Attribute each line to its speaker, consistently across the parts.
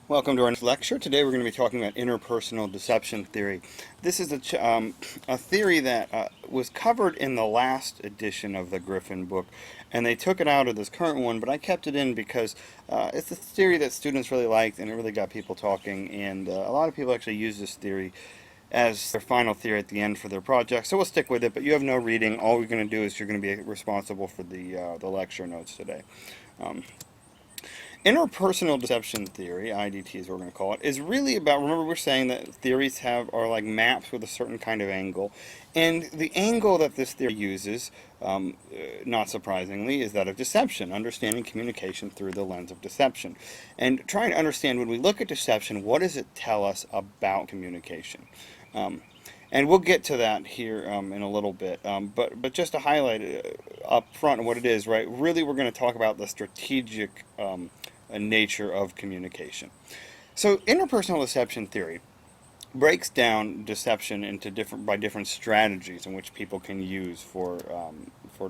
Speaker 1: Welcome to our next lecture. Today we're going to be talking about interpersonal deception theory. This is a theory that was covered in the last edition of the Griffin book, and they took it out of this current one, but I kept it in because it's a theory that students really liked, and it really got people talking, and a lot of people actually use this theory as their final theory at the end for their project, so we'll stick with it, but you have no reading. All we're going to do is you're going to be responsible for the lecture notes today. Um, Interpersonal deception theory, IDT is what we're going to call it, is really about, remember we're saying that theories are like maps with a certain kind of angle, and the angle that this theory uses, not surprisingly, is that of deception, understanding communication through the lens of deception. And trying to understand, when we look at deception, what does it tell us about communication? And we'll get to that here in a little bit. But just to highlight up front what it is, right? Really, we're going to talk about the strategic nature of communication. So, interpersonal deception theory breaks down deception into different strategies in which people can use for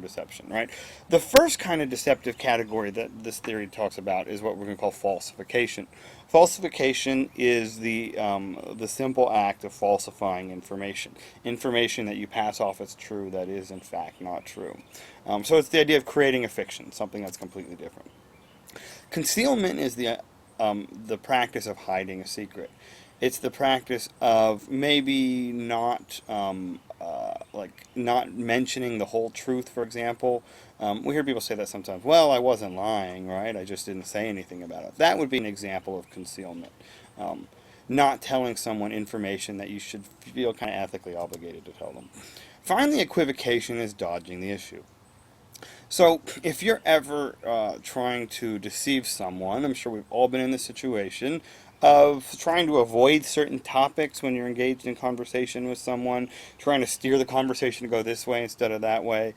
Speaker 1: deception, right? The first kind of deceptive category that this theory talks about is what we're going to call falsification. Falsification is the simple act of falsifying information that you pass off as true that is in fact not true. So it's the idea of creating a fiction, something that's completely different. Concealment is the practice of hiding a secret. It's the practice of maybe not mentioning the whole truth, for example. We hear people say that sometimes. Well, I wasn't lying, right? I just didn't say anything about it. That would be an example of concealment. Not telling someone information that you should feel kind of ethically obligated to tell them. Finally, equivocation is dodging the issue. So, if you're ever trying to deceive someone, I'm sure we've all been in this situation of trying to avoid certain topics when you're engaged in conversation with someone, trying to steer the conversation to go this way instead of that way.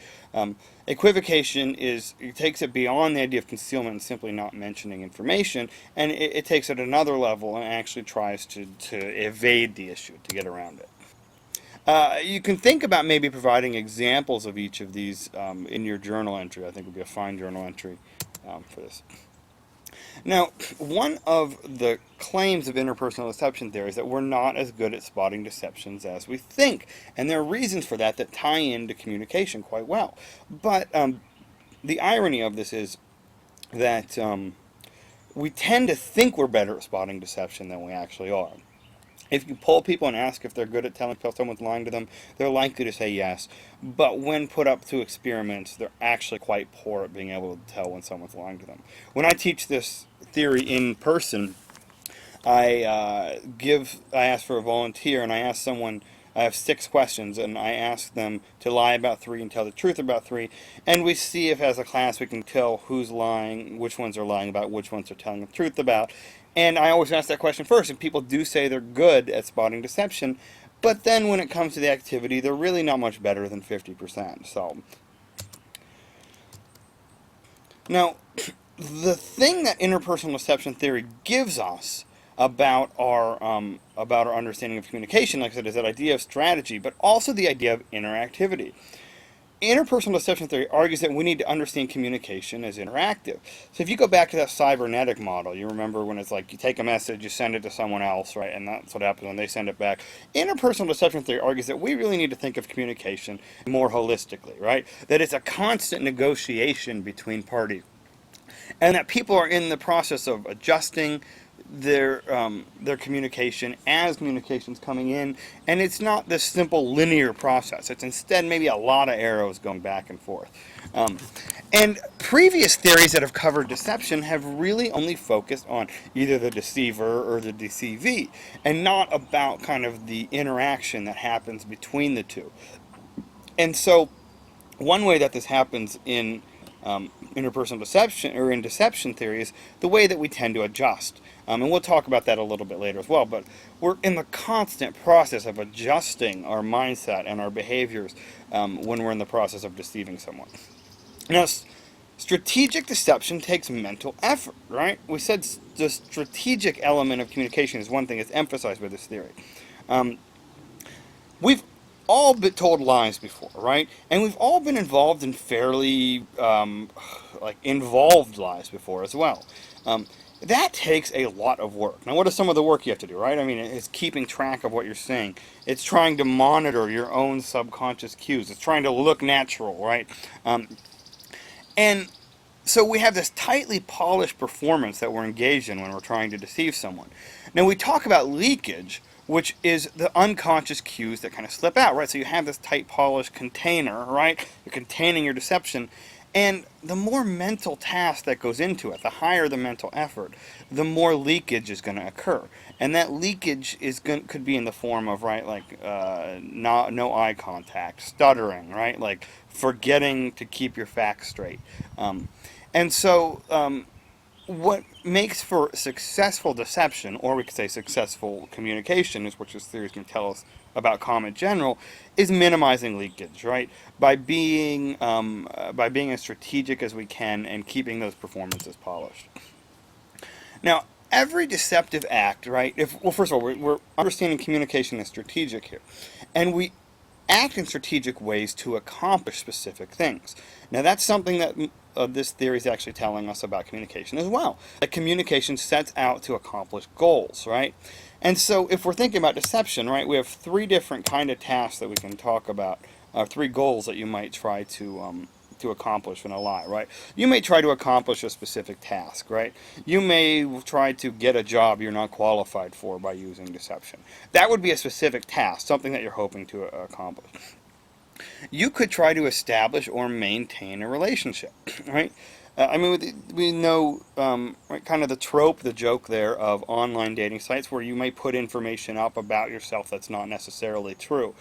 Speaker 1: Equivocation it takes it beyond the idea of concealment and simply not mentioning information, and it takes it another level and actually tries to evade the issue, to get around it. You can think about maybe providing examples of each of these in your journal entry. I think would be a fine journal entry for this. Now, one of the claims of interpersonal deception theory is that we're not as good at spotting deceptions as we think, and there are reasons for that tie into communication quite well. But the irony of this is that we tend to think we're better at spotting deception than we actually are. If you poll people and ask if they're good at telling someone's lying to them, they're likely to say yes. But when put up to experiments, they're actually quite poor at being able to tell when someone's lying to them. When I teach this theory in person, I ask for a volunteer, and I ask someone. I have 6 questions, and I ask them to lie about 3 and tell the truth about 3. And we see if, as a class, we can tell who's lying, which ones are lying about, which ones are telling the truth about. And I always ask that question first, and people do say they're good at spotting deception, but then when it comes to the activity, they're really not much better than 50%. So, now, the thing that interpersonal deception theory gives us about our understanding of communication, like I said, is that idea of strategy, but also the idea of interactivity. Interpersonal deception theory argues that we need to understand communication as interactive. So if you go back to that cybernetic model, you remember when it's like you take a message, you send it to someone else, right, and that's what happens when they send it back. Interpersonal deception theory argues that we really need to think of communication more holistically, right? That it's a constant negotiation between parties, and that people are in the process of adjusting their communication as communication's coming in, and it's not this simple linear process. It's instead maybe a lot of arrows going back and forth. And previous theories that have covered deception have really only focused on either the deceiver or the deceivee, and not about kind of the interaction that happens between the two. And so, one way that this happens in interpersonal deception, or in deception theory, is the way that we tend to adjust. And we'll talk about that a little bit later as well, but we're in the constant process of adjusting our mindset and our behaviors when we're in the process of deceiving someone. Now, strategic deception takes mental effort, right? We said the strategic element of communication is one thing that's emphasized by this theory. We've all been told lies before, right? And we've all been involved in fairly involved lies before as well. that takes a lot of work. Now, what is some of the work you have to do, right? I mean, it's keeping track of what you're saying. It's trying to monitor your own subconscious cues. It's trying to look natural, right? And so we have this tightly polished performance that we're engaged in when we're trying to deceive someone. Now, we talk about leakage, which is the unconscious cues that kind of slip out, right? So you have this tight polished container, right? You're containing your deception. And the more mental task that goes into it, the higher the mental effort, the more leakage is going to occur. And that leakage could be in the form of, right, like no eye contact, stuttering, right, like forgetting to keep your facts straight. And so what makes for successful deception, or we could say successful communication, is what this theory can tell us about comm in general, is minimizing leakage, right? By being as strategic as we can and keeping those performances polished. Now, every deceptive act, right? First of all, we're understanding communication as strategic here, and we act in strategic ways to accomplish specific things. Now, that's something that this theory is actually telling us about communication as well. That communication sets out to accomplish goals, right? And so, if we're thinking about deception, right, we have three different kind of tasks that we can talk about, three goals that you might try to accomplish in a lie, right? You may try to accomplish a specific task, right? You may try to get a job you're not qualified for by using deception. That would be a specific task, something that you're hoping to accomplish. You could try to establish or maintain a relationship, right? I mean, we know right, kind of the trope, the joke there of online dating sites where you may put information up about yourself that's not necessarily true.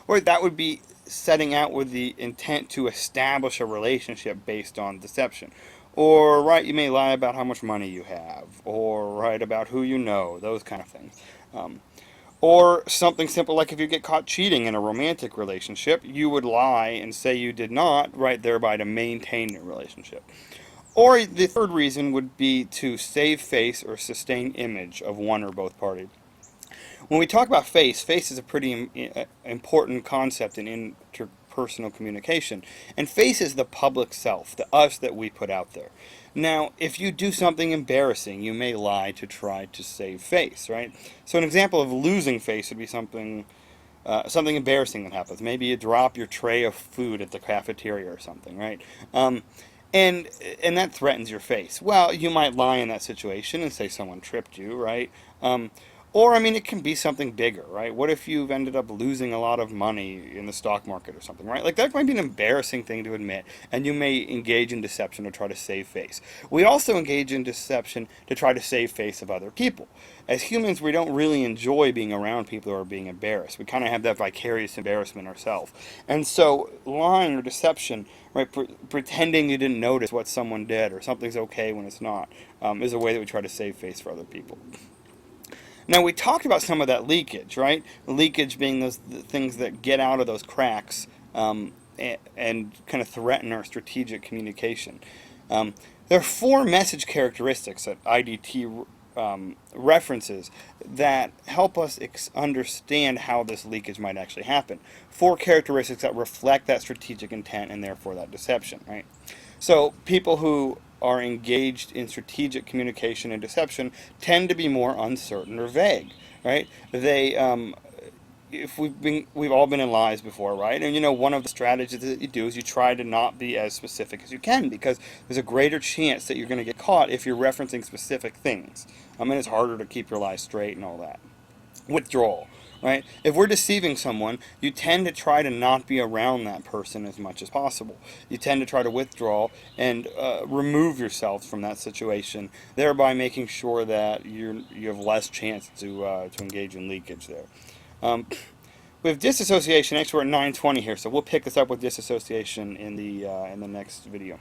Speaker 1: Or that would be setting out with the intent to establish a relationship based on deception. Or, right, you may lie about how much money you have, or, right, about who you know, those kind of things. Or something simple like if you get caught cheating in a romantic relationship, you would lie and say you did not, right, thereby to maintain your relationship. Or the third reason would be to save face or sustain image of one or both parties. When we talk about face is a pretty important concept in interpersonal communication. And face is the public self, the us that we put out there. Now, if you do something embarrassing, you may lie to try to save face, right? So an example of losing face would be something embarrassing that happens. Maybe you drop your tray of food at the cafeteria or something, right? And that threatens your face. Well, you might lie in that situation and say someone tripped you, right? Or, I mean, it can be something bigger, right? What if you've ended up losing a lot of money in the stock market or something, right? Like, that might be an embarrassing thing to admit, and you may engage in deception to try to save face. We also engage in deception to try to save face of other people. As humans, we don't really enjoy being around people who are being embarrassed. We kind of have that vicarious embarrassment ourselves. And so, lying or deception, right, pretending you didn't notice what someone did or something's okay when it's not, is a way that we try to save face for other people. Now, we talked about some of that leakage, right? Leakage being the things that get out of those cracks and kind of threaten our strategic communication. There are four message characteristics that IDT references that help us understand how this leakage might actually happen. Four characteristics that reflect that strategic intent and therefore that deception, right? So people who are engaged in strategic communication and deception tend to be more uncertain or vague, right? If we've all been in lies before, right? And one of the strategies that you do is you try to not be as specific as you can because there's a greater chance that you're going to get caught if you're referencing specific things. I mean, it's harder to keep your lies straight and all that. Withdrawal, right? If we're deceiving someone, you tend to try to not be around that person as much as possible. You tend to try to withdraw and remove yourself from that situation, thereby making sure that you have less chance to engage in leakage there. We have disassociation. Actually, we're at 9:20 here, so we'll pick this up with disassociation in the next video.